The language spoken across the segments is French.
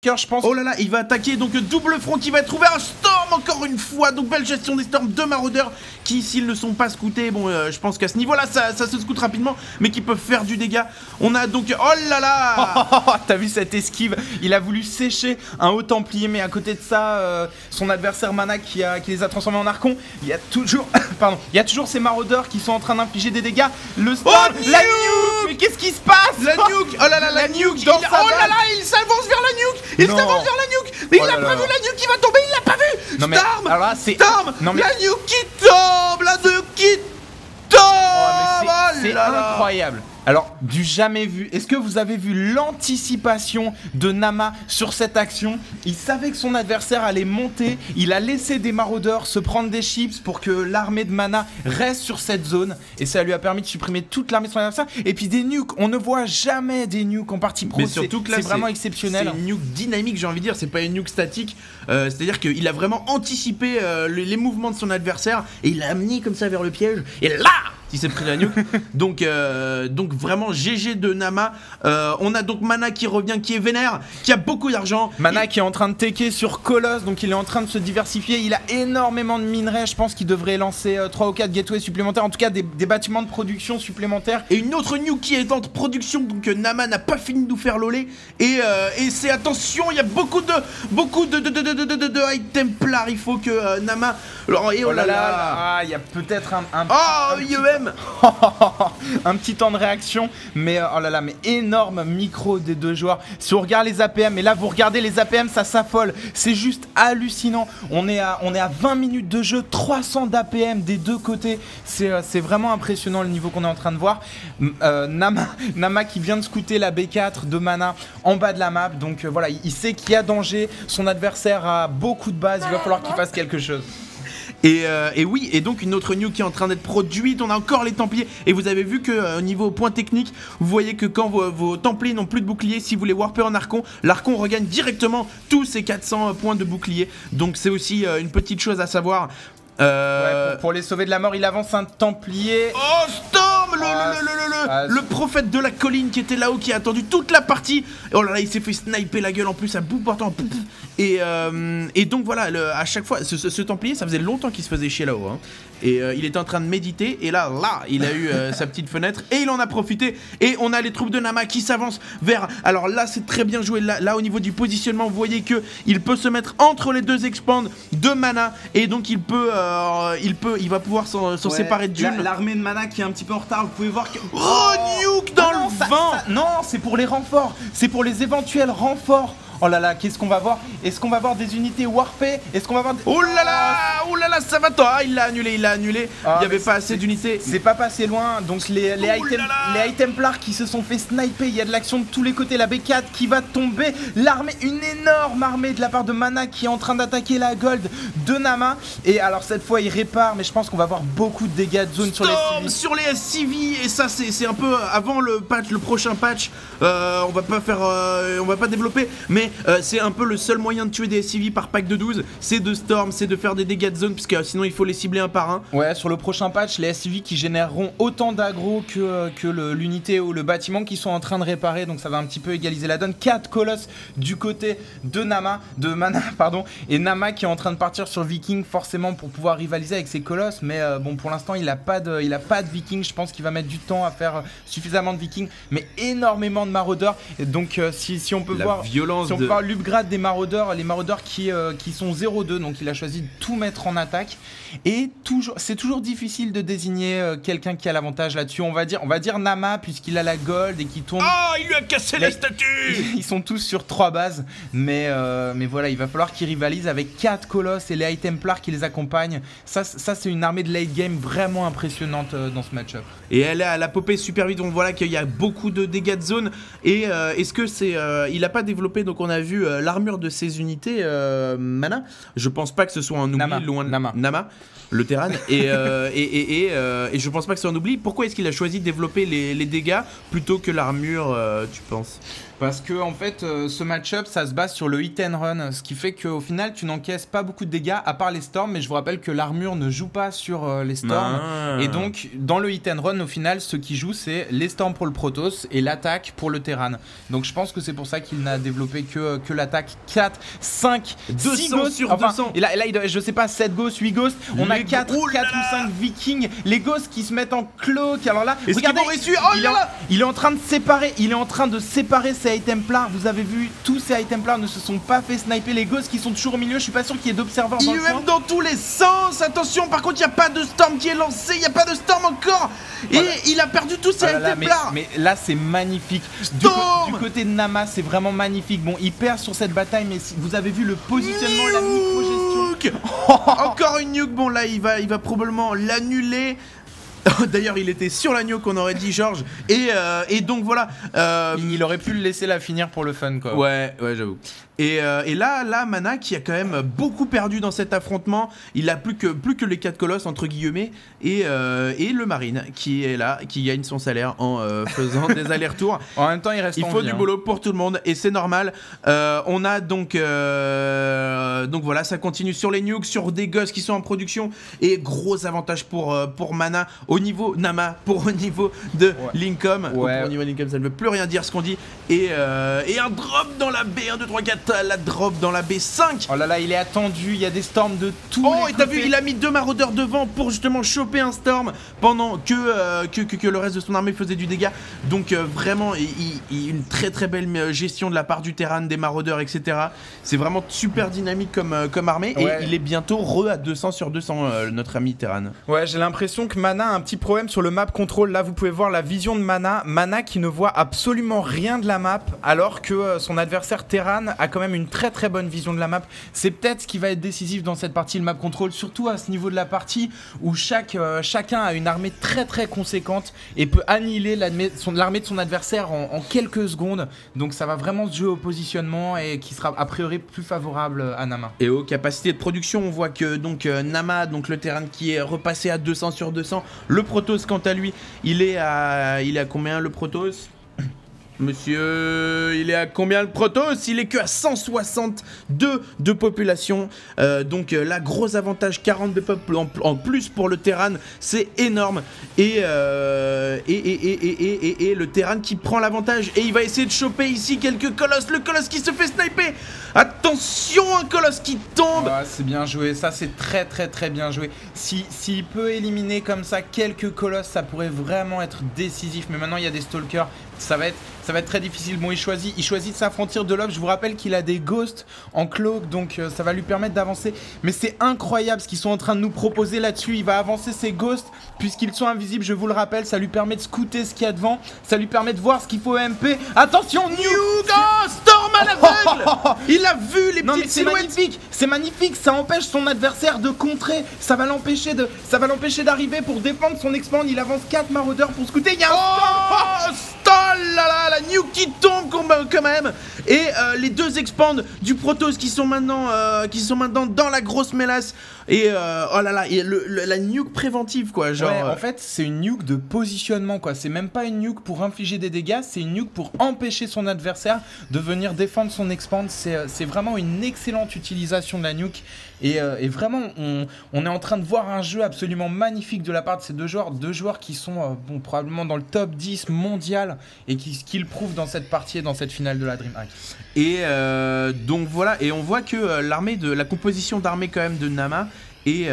Je pense. Oh là là, il va attaquer, donc double front qui va être ouvert, un Storm encore une fois, donc belle gestion des Storms de maraudeurs qui, s'ils ne sont pas scoutés, bon je pense qu'à ce niveau là ça se scoute rapidement, mais qui peuvent faire du dégât. On a donc, oh là là. T'as vu cette esquive? Il a voulu sécher un haut templier, mais à côté de ça, son adversaire Mana qui les a transformés en archons. Il y a toujours, pardon, il y a toujours ces maraudeurs qui sont en train d'infliger des dégâts. Le Storm, la nuke. Mais qu'est-ce qui se passe? La nuke, oh là là, la nuke, dans oh là là, il s'avance vers la nuke. Il s'avance vers la nuke. Mais il a pas vu la nuke qui va tomber, il l'a pas vu. Non mais Storm, alors là, c'est Storm, non, mais... la nuke qui tombe, la nuke qui tombe. C'est incroyable. Alors, du jamais vu. Est-ce que vous avez vu l'anticipation de Nama sur cette action? Il savait que son adversaire allait monter. Il a laissé des maraudeurs se prendre des chips pour que l'armée de Mana reste sur cette zone. Et ça lui a permis de supprimer toute l'armée de son adversaire. Et puis des nukes. On ne voit jamais des nukes en partie pro. Mais surtout que là, c'est vraiment exceptionnel. C'est une nuke dynamique, j'ai envie de dire. C'est pas une nuke statique. C'est-à-dire qu'il a vraiment anticipé les mouvements de son adversaire. Et il l'a amené comme ça vers le piège. Et là, il s'est pris la nuke. donc vraiment GG de Nama. On a donc Mana qui revient, qui est vénère, qui a beaucoup d'argent. Mana qui est en train de tecker sur Colosse, donc il est en train de se diversifier. Il a énormément de minerais. Je pense qu'il devrait lancer 3 ou 4 gateways supplémentaires, en tout cas des bâtiments de production supplémentaires. Et une autre nuke qui est en production, donc Nama n'a pas fini de nous faire loler. Et c'est attention, il y a beaucoup de High Templar. Il faut que Nama. Et oh là là, ah, il y a peut-être oh, IEM. un petit temps de réaction, mais oh là là, mais énorme micro des deux joueurs. Si on regarde les APM, et là vous regardez les APM, ça s'affole, c'est juste hallucinant. On est à 20 minutes de jeu, 300 d'APM des deux côtés. C'est vraiment impressionnant le niveau qu'on est en train de voir. Nama qui vient de scouter la B4 de Mana en bas de la map, donc voilà, il sait qu'il y a danger. Son adversaire a beaucoup de bases, il va falloir qu'il fasse quelque chose. Et oui, et donc une autre nuke qui est en train d'être produite. On a encore les Templiers. Et vous avez vu que au niveau point technique, vous voyez que quand vos Templiers n'ont plus de bouclier, si vous les warpez en Archon, l'Archon regagne directement tous ses 400 points de bouclier. Donc c'est aussi une petite chose à savoir. Ouais, pour les sauver de la mort, il avance un Templier. Oh, Storm, le prophète de la colline qui était là-haut, qui a attendu toute la partie. Oh là là, il s'est fait sniper la gueule en plus à bout portant. Et donc voilà, à chaque fois, ce Templier, ça faisait longtemps qu'il se faisait chier là-haut. Hein. Et il était en train de méditer. Et là, il a eu sa petite fenêtre. Et il en a profité. Et on a les troupes de Nama qui s'avancent vers... Alors là, c'est très bien joué. Là, au niveau du positionnement, vous voyez qu'il peut se mettre entre les deux expands de Mana. Et donc, il va pouvoir s'en séparer de Dune. L'armée de Mana qui est un petit peu en retard. Vous pouvez voir que... Oh, nuke dans le vent. Non, c'est pour les renforts. C'est pour les éventuels renforts. Oh là là, qu'est-ce qu'on va voir? Est-ce qu'on va voir des unités warpées? Est-ce qu'on va voir des... Oh là là, ça va toi. Il l'a annulé. Il n'y avait pas assez d'unités. C'est pas passé loin. Donc les High Templars qui se sont fait sniper. Il y a de l'action de tous les côtés. La B4 qui va tomber. L'armée, une énorme armée de la part de Mana qui est en train d'attaquer la gold de Nama. Et alors cette fois il répare, mais je pense qu'on va avoir beaucoup de dégâts de zone sur les SCV. Et ça c'est un peu avant le prochain patch. On va pas développer, mais c'est un peu le seul moyen de tuer des SCV par pack de 12, c'est de Storm, c'est de faire des dégâts de zone, parce que sinon il faut les cibler un par un. Ouais, sur le prochain patch, les SCV qui généreront autant d'aggro que l'unité ou le bâtiment qui sont en train de réparer, donc ça va un petit peu égaliser la donne. 4 colosses du côté de Mana, pardon, et Nama qui est en train de partir sur Viking forcément pour pouvoir rivaliser avec ses colosses, mais bon, pour l'instant il a pas de Viking. Je pense qu'il va mettre du temps à faire suffisamment de Viking, mais énormément de maraudeurs. Et donc si on peut voir violence, on peut voir l'upgrade des maraudeurs, les maraudeurs qui sont 0-2, donc il a choisi de tout mettre en attaque. Et c'est toujours difficile de désigner quelqu'un qui a l'avantage là-dessus. On va dire Nama puisqu'il a la gold et qui tourne. Oh, il lui a cassé la statue. Ils sont tous sur 3 bases, mais voilà, il va falloir qu'ils rivalisent avec 4 colosses et les High Templars qui les accompagnent. Ça c'est une armée de late game vraiment impressionnante dans ce match-up. Et elle a popé super vite. On voit là qu'il y a beaucoup de dégâts de zone. Et est-ce que c'est il a pas développé, donc on a vu l'armure de ses unités Mana. Je pense pas que ce soit un oubli. Nama, le Terran. Et je pense pas que ce soit un oubli. Pourquoi est-ce qu'il a choisi de développer les dégâts plutôt que l'armure, tu penses? Parce que en fait, ce match-up, ça se base sur le hit and run, ce qui fait qu'au final, tu n'encaisses pas beaucoup de dégâts, à part les storms, mais je vous rappelle que l'armure ne joue pas sur les storms. Et donc, dans le hit and run, au final, ce qui joue, c'est les storms pour le Protoss et l'attaque pour le Terran. Donc je pense que c'est pour ça qu'il n'a développé que l'attaque 4, 5, 6 ghosts sur 200. Et là je sais pas, 7 ghosts, 8 ghosts, on a 4 ou 5 vikings, les ghosts qui se mettent en cloak. Alors là, regardez, il est en train de séparer ces high templars. Vous avez vu, tous ces high templars ne se sont pas fait sniper. Les ghosts qui sont toujours au milieu, je suis pas sûr qu'il y ait d'observeurs dans le coin. Il dans tous les sens. Attention, par contre, il n'y a pas de storm qui est lancé, il n'y a pas de storm encore. Et il a perdu tous ses high templars. Mais là, c'est magnifique. Du côté de Nama, c'est vraiment magnifique. Bon, il perd sur cette bataille, mais si vous avez vu le positionnement, la micro-gestion. Encore une nuke. Bon, là, il va probablement l'annuler. D'ailleurs, il était sur l'agneau qu'on aurait dit Georges. Et donc voilà. Il aurait pu le laisser la finir pour le fun, quoi. Ouais, j'avoue. Et là, Mana qui a quand même beaucoup perdu dans cet affrontement. Il a plus que les 4 colosses entre guillemets et le marine qui est là, qui gagne son salaire en faisant des allers-retours. En même temps, il faut du boulot pour tout le monde et c'est normal. On a donc voilà, ça continue sur les nukes, sur des gosses qui sont en production et gros avantage pour Mana au niveau Nama, au niveau de Lincoln. Au niveau de Lincoln, ça ne veut plus rien dire ce qu'on dit. Et un drop dans la B, 1, 2, 3, 4. La drop dans la B5. Oh là là, il est attendu, il y a des storms de tous les côtés. Oh, et t'as vu, il a mis 2 maraudeurs devant pour justement choper un storm pendant que le reste de son armée faisait du dégât. Donc vraiment, une très très belle gestion de la part du Terran, des maraudeurs, etc. C'est vraiment super dynamique comme armée. Et il est bientôt à 200 sur 200, notre ami Terran. Ouais, j'ai l'impression que Mana a un petit problème sur le map control. Là, vous pouvez voir la vision de Mana. Mana qui ne voit absolument rien de la map, alors que son adversaire Terran a quand même une très très bonne vision de la map. C'est peut-être ce qui va être décisif dans cette partie, le map control, surtout à ce niveau de la partie où chacun a une armée très très conséquente et peut annihiler l'armée de son adversaire en quelques secondes. Donc ça va vraiment se jouer au positionnement et qui sera a priori plus favorable à Nama. Et aux capacités de production, on voit que donc Nama, donc le Terran qui est repassé à 200 sur 200. Le Protoss quant à lui, il est à combien le Protoss ? Monsieur, il est à combien le Protoss? Il est que à 162 de population. Donc là, gros avantage, 40 de peuple en plus pour le Terran, c'est énorme. Et le Terran qui prend l'avantage. Et il va essayer de choper ici quelques colosses. Le colosse qui se fait sniper. Attention, un colosse qui tombe. C'est bien joué, ça c'est très très très bien joué. S'il peut éliminer comme ça quelques colosses, ça pourrait vraiment être décisif. Mais maintenant il y a des stalkers. Ça va être très difficile. Bon, il choisit de s'affranchir de l'ob. Je vous rappelle qu'il a des ghosts en cloak, donc ça va lui permettre d'avancer. Mais c'est incroyable ce qu'ils sont en train de nous proposer là-dessus. Il va avancer ses ghosts puisqu'ils sont invisibles. Je vous le rappelle, ça lui permet de scouter ce qu'il y a devant. Ça lui permet de voir ce qu'il faut MP. Attention, New Ghost Storm à l'aveugle. Il a vu les petites silhouettes. C'est magnifique. Ça empêche son adversaire de contrer. Ça va l'empêcher d'arriver pour défendre son expand. Il avance 4 maraudeurs pour scouter. Il y a un la nuke qui tombe quand même. Et les 2 expands du Protoss qui sont maintenant dans la grosse mélasse. Et oh là là, la nuke préventive quoi, genre. Ouais, en fait, c'est une nuke de positionnement quoi. C'est même pas une nuke pour infliger des dégâts, c'est une nuke pour empêcher son adversaire de venir défendre son expand. C'est vraiment une excellente utilisation de la nuke. Et vraiment, on est en train de voir un jeu absolument magnifique de la part de ces deux joueurs qui sont probablement dans le top 10 mondial et qui le prouvent dans cette partie et dans cette finale de la DreamHack. Et donc voilà, et on voit que la composition d'armée quand même de Nama et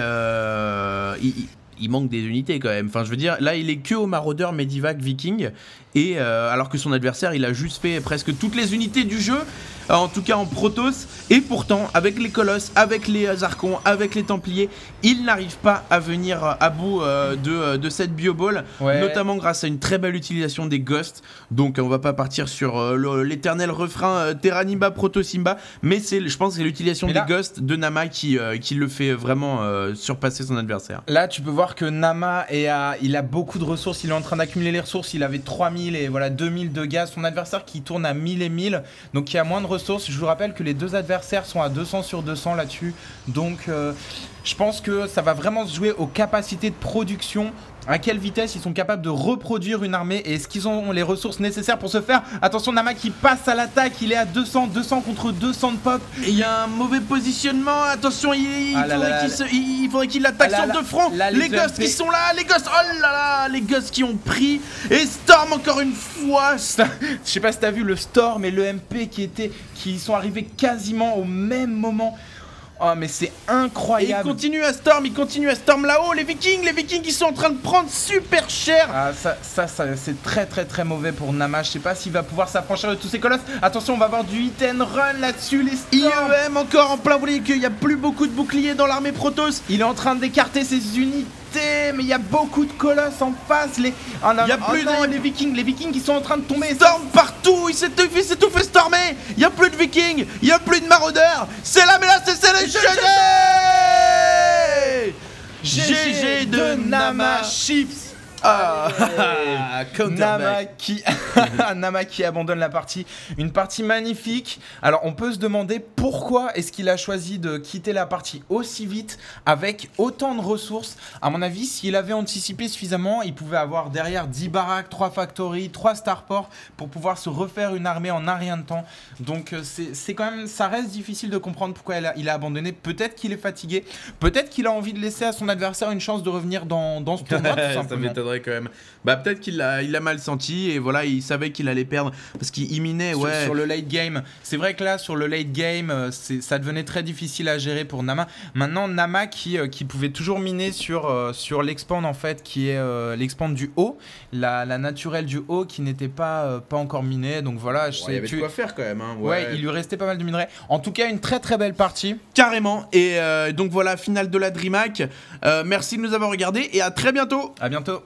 il manque des unités quand même. Enfin, je veux dire, là, il est que au maraudeur, Medivac, Viking. Et alors que son adversaire, il a juste fait presque toutes les unités du jeu. En tout cas en Protoss. Et pourtant, avec les colosses, avec les archons, avec les templiers, il n'arrive pas à venir à bout de cette bioball. Ouais. Notamment grâce à une très belle utilisation des ghosts. Donc on va pas partir sur l'éternel refrain Terranimba, Protosimba. Mais je pense que c'est l'utilisation des ghosts de Nama qui le fait vraiment surpasser son adversaire. Là, tu peux voir que Nama il a beaucoup de ressources. Il est en train d'accumuler les ressources. Il avait 3000 et voilà 2000 de gaz. Son adversaire qui tourne à 1000 et 1000. Donc il y a moins de ressources. Je vous rappelle que les deux adversaires sont à 200 sur 200 là-dessus. Donc je pense que ça va vraiment se jouer aux capacités de production à quelle vitesse ils sont capables de reproduire une armée et est-ce qu'ils ont les ressources nécessaires pour ce faire. Attention, Nama qui passe à l'attaque, il est à 200 contre 200 de pop. Et il y a un mauvais positionnement, attention, il faudrait qu'il attaque sur deux fronts. Les gosses qui sont là, les gosses, oh là là, les gosses qui ont pris. Et Storm encore une fois. Je sais pas si t'as vu le Storm et le MP qui sont arrivés quasiment au même moment. Oh mais c'est incroyable. Et il continue à Storm là-haut. Les Vikings qui sont en train de prendre super cher. Ah ça c'est très mauvais pour Nama. Je sais pas s'il va pouvoir s'affranchir de tous ces colosses. Attention, on va avoir du hit and run là-dessus. Les Storm. IEM encore en plein. Vous voyez qu'il n'y a plus beaucoup de boucliers dans l'armée Protoss. Il est en train d'écarter ses unités. Mais il y a beaucoup de colosses en face. Il y a plus les Vikings qui sont en train de tomber. Storm partout, il s'est tout fait stormer. Il y a plus de Vikings, il y a plus de maraudeurs. C'est là, mais là c'est le GG de Nama Chips. Nama qui abandonne la partie. Une partie magnifique. Alors on peut se demander pourquoi est-ce qu'il a choisi de quitter la partie aussi vite avec autant de ressources. À mon avis, s'il avait anticipé suffisamment, il pouvait avoir derrière 10 baraques, 3 factories, 3 starports pour pouvoir se refaire une armée en un rien de temps. Donc c'est quand même, ça reste difficile de comprendre pourquoi il a abandonné. Peut-être qu'il est fatigué, peut-être qu'il a envie de laisser à son adversaire une chance de revenir dans ce tournoi tout simplement. Quand même. Bah peut-être qu'il l'a mal senti et voilà, il savait qu'il allait perdre parce qu'il minait sur le late game. C'est vrai que là sur le late game ça devenait très difficile à gérer pour Nama. Maintenant Nama qui pouvait toujours miner sur l'expand en fait, qui est l'expand du haut, la naturelle du haut qui n'était pas encore minée. Donc voilà, il y avait de quoi faire quand même hein, ouais, il lui restait pas mal de minerais. En tout cas, une très belle partie. Carrément. Et donc voilà, finale de la DreamHack. Merci de nous avoir regardés et à très bientôt. À bientôt.